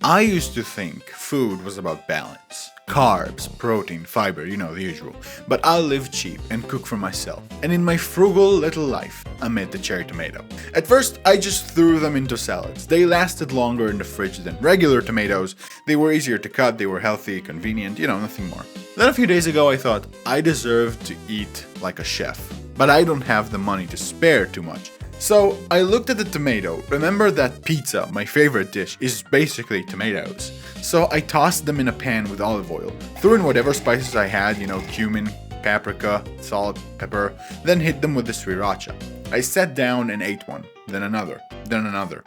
I used to think food was about balance. Carbs, protein, fiber, you know, the usual. But I live cheap and cook for myself. And in my frugal little life, I made the cherry tomato. At first, I just threw them into salads. They lasted longer in the fridge than regular tomatoes. They were easier to cut, they were healthy, convenient, you know, nothing more. Then a few days ago, I thought I deserve to eat like a chef. But I don't have the money to spare too much. So I looked at the tomato. Remember that pizza, my favorite dish, is basically tomatoes. So I tossed them in a pan with olive oil, threw in whatever spices I had, you know, cumin, paprika, salt, pepper, then hit them with the sriracha. I sat down and ate one, then another, then another.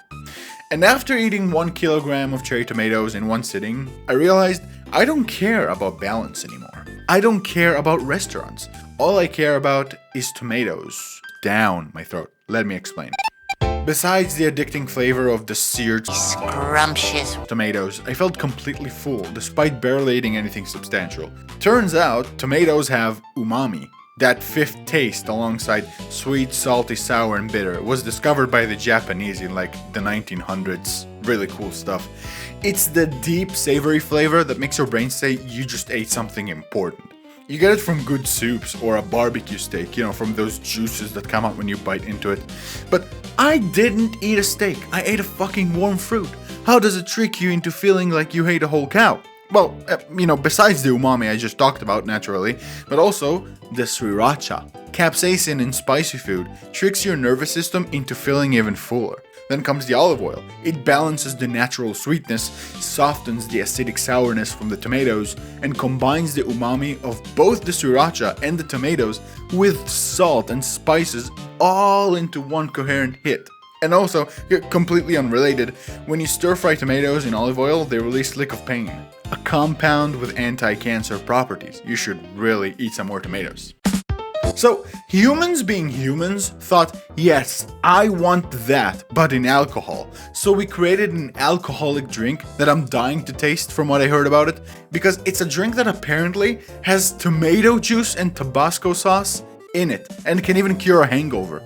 And after eating 1 kilogram of cherry tomatoes in one sitting, I realized I don't care about balance anymore. I don't care about restaurants. All I care about is tomatoes. Down my throat. Let me explain. Besides the addicting flavor of the seared scrumptious tomatoes, I felt completely full despite barely eating anything substantial. Turns out, tomatoes have umami. That fifth taste alongside sweet, salty, sour, and bitter was discovered by the Japanese in like the 1900s. Really cool stuff. It's the deep, savory flavor that makes your brain say you just ate something important. You get it from good soups or a barbecue steak, you know, from those juices that come out when you bite into it. But I didn't eat a steak, I ate a fucking warm fruit. How does it trick you into feeling like you ate a whole cow? Well, you know, besides the umami I just talked about naturally, but also the sriracha. Capsaicin in spicy food tricks your nervous system into feeling even fuller. Then comes the olive oil. It balances the natural sweetness, softens the acidic sourness from the tomatoes, and combines the umami of both the sriracha and the tomatoes with salt and spices all into one coherent hit. And also, completely unrelated, when you stir fry tomatoes in olive oil, they release lycopene, a compound with anti-cancer properties. You should really eat some more tomatoes. So, humans being humans thought, yes, I want that, but in alcohol. So we created an alcoholic drink that I'm dying to taste from what I heard about it, because it's a drink that apparently has tomato juice and Tabasco sauce in it, and can even cure a hangover.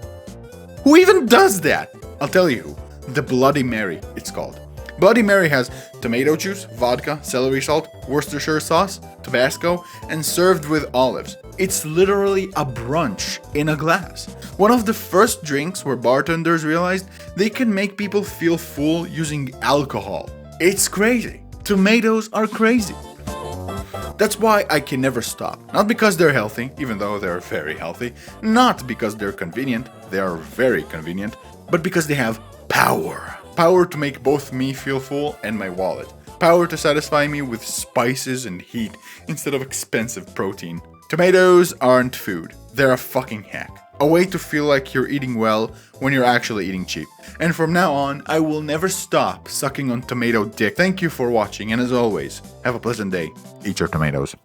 Who even does that? I'll tell you who. The Bloody Mary, it's called. Bloody Mary has tomato juice, vodka, celery salt, Worcestershire sauce, Tabasco, and served with olives. It's literally a brunch in a glass. One of the first drinks where bartenders realized they can make people feel full using alcohol. It's crazy. Tomatoes are crazy. That's why I can never stop. Not because they're healthy, even though they're very healthy. Not because they're convenient, they are very convenient. But because they have power. Power to make both me feel full and my wallet. Power to satisfy me with spices and heat instead of expensive protein. Tomatoes aren't food. They're a fucking hack. A way to feel like you're eating well when you're actually eating cheap. And from now on, I will never stop sucking on tomato dick. Thank you for watching, and as always, have a pleasant day. Eat your tomatoes.